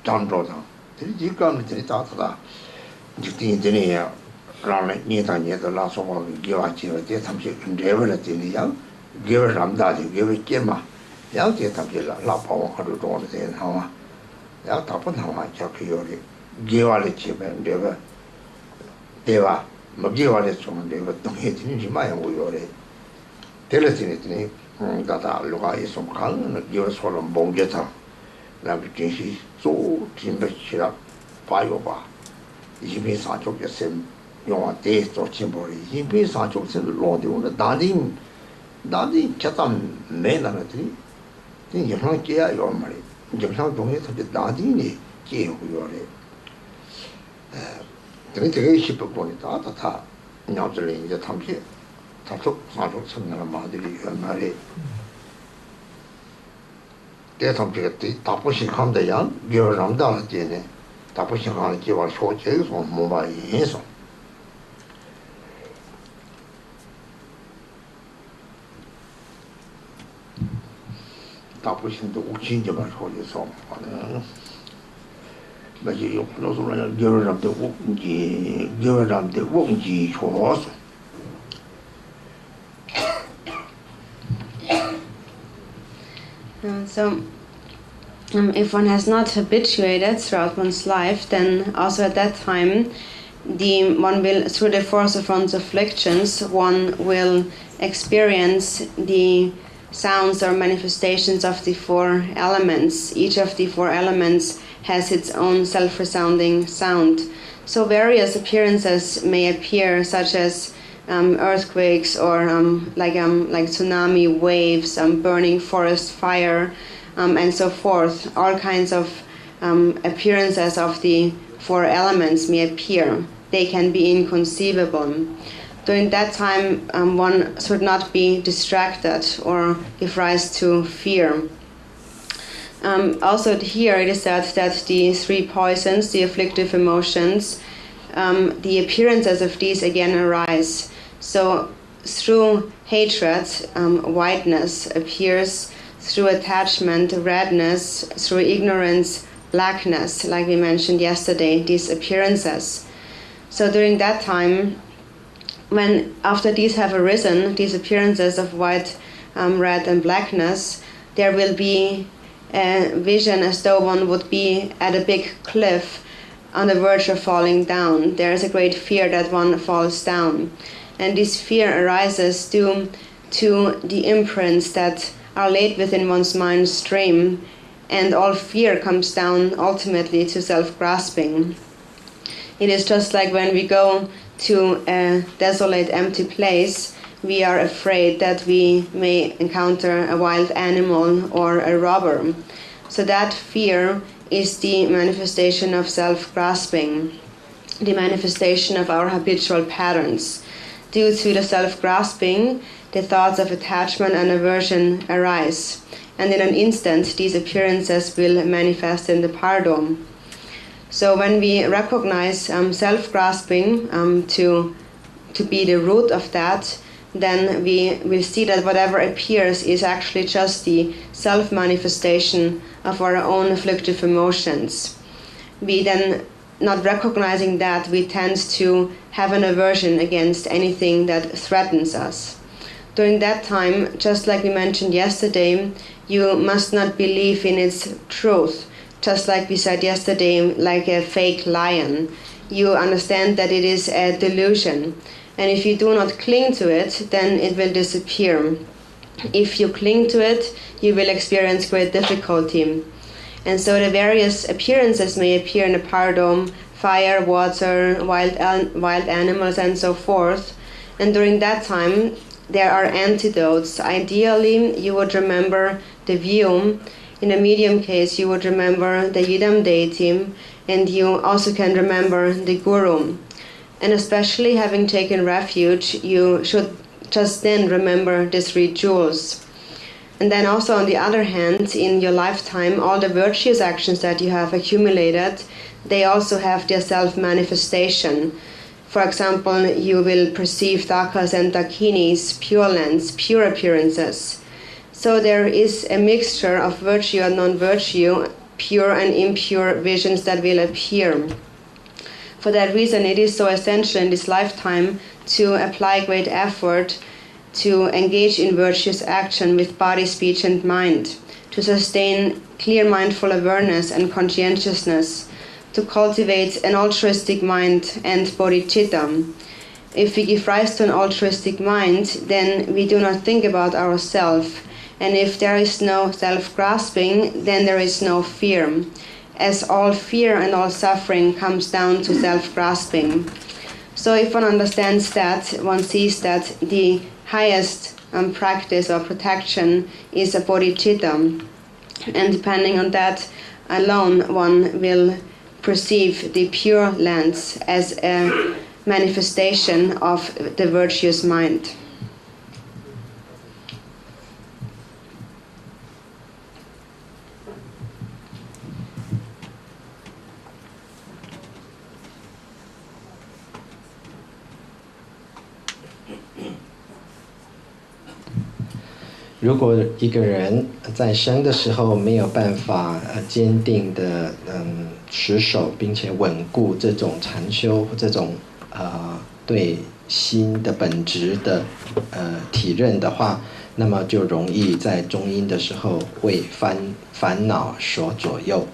잠도다 지금 이제 다다 이제 라는 니다니도 라소고 기와지로 대 탐시 레벨을 되니야 기회 ram다지 기회 깨마 야게 탐지라 라파고 하루 동안 되는 하와 야 답은 하와 저기요리 기와를 집에 내가 대와 뭐 기와를 좀 내가 동해지는 지마야 오요래 텔레티니 다다 루가 있어 가는 기회 소로 몽게타 라비티시 소 팀베치라 바요바 이미 사족에 셈 영화 대조 침보리 이미 사족에 로디오는 나디 차담 내나라들이 이 영상 깨야 요 말이 영상 동에서 나디니 깨고요래 되게 싶어 보니까 다 냐들이 이제 탐시 답속 사족 선나는 마들이 말이 대탐지가 답보신 한대야 여람다 되네 답보신 하는 기와 소제에서 뭐가 있어 답보신도 우친지만 소리서 하는 맞지 요로서는 여람데 원기 좋아서 So, if one has not habituated throughout one's life, then also at that time, one will, through the force of one's afflictions, one will experience the sounds or manifestations of the four elements. Each of the four elements has its own self-resounding sound. So various appearances may appear, such as earthquakes or like tsunami, waves, burning forest fire, and so forth. All kinds of appearances of the four elements may appear. They can be inconceivable. During that time, one should not be distracted or give rise to fear. Also here it is said that the three poisons, the afflictive emotions, the appearances of these again arise. So through hatred, whiteness appears, through attachment, redness, through ignorance, blackness, like we mentioned yesterday, these appearances. So during that time, when after these have arisen, these appearances of white, red and blackness, there will be a vision as though one would be at a big cliff on the verge of falling down. There is a great fear that one falls down. And this fear arises due to the imprints that are laid within one's mind stream, and all fear comes down ultimately to self-grasping. It is just like when we go to a desolate, empty place, we are afraid that we may encounter a wild animal or a robber. So that fear is the manifestation of self-grasping, the manifestation of our habitual patterns. Due to the self-grasping, the thoughts of attachment and aversion arise, and in an instant these appearances will manifest in the pardon. So when we recognize self-grasping to be the root of that, then we will see that whatever appears is actually just the self-manifestation of our own afflictive emotions. We then, not recognizing that, we tend to have an aversion against anything that threatens us. During that time, just like we mentioned yesterday, you must not believe in its truth. Just like we said yesterday, like a fake lion. You understand that it is a delusion. And if you do not cling to it, then it will disappear. If you cling to it, you will experience great difficulty. And so the various appearances may appear in the paradom: fire, water, wild animals, and so forth. And during that time, there are antidotes. Ideally, you would remember the view. In a medium case, you would remember the Yidam deity, and you also can remember the Guru. And especially having taken refuge, you should just then remember the three jewels. And then also on the other hand, in your lifetime, all the virtuous actions that you have accumulated, they also have their self-manifestation. For example, you will perceive dakas and dakinis, pure lands, pure appearances. So there is a mixture of virtue and non-virtue pure and impure visions that will appear. For that reason, it is so essential in this lifetime to apply great effort to engage in virtuous action with body, speech, and mind, to sustain clear mindful awareness and conscientiousness, to cultivate an altruistic mind and bodhicitta. If we give rise to an altruistic mind, then we do not think about ourselves. And if there is no self-grasping, then there is no fear, as all fear and all suffering comes down to self-grasping. So if one understands that, one sees that the highest practice or protection is a bodhicitta. And depending on that alone, one will perceive the Pure Lands as a manifestation of the virtuous mind. 如果一个人在生的时候没有办法坚定的持守并且稳固这种禅修这种对心的本质的体认的话，那么就容易在中阴的时候为烦恼所左右。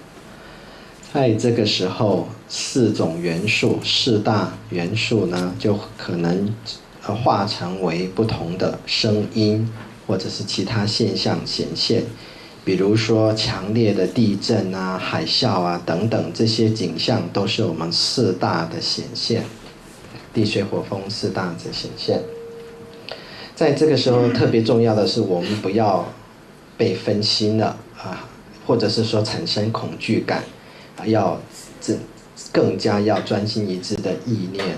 在这个时候，四种元素、四大元素呢，就可能化成为不同的声音或者是其他现象显现，比如说强烈的地震啊、海啸啊等等，这些景象都是我们四大的显现，地水火风四大的显现。在这个时候特别重要的是，我们不要被分心了或者是说产生恐惧感，要更加要专心一致的意念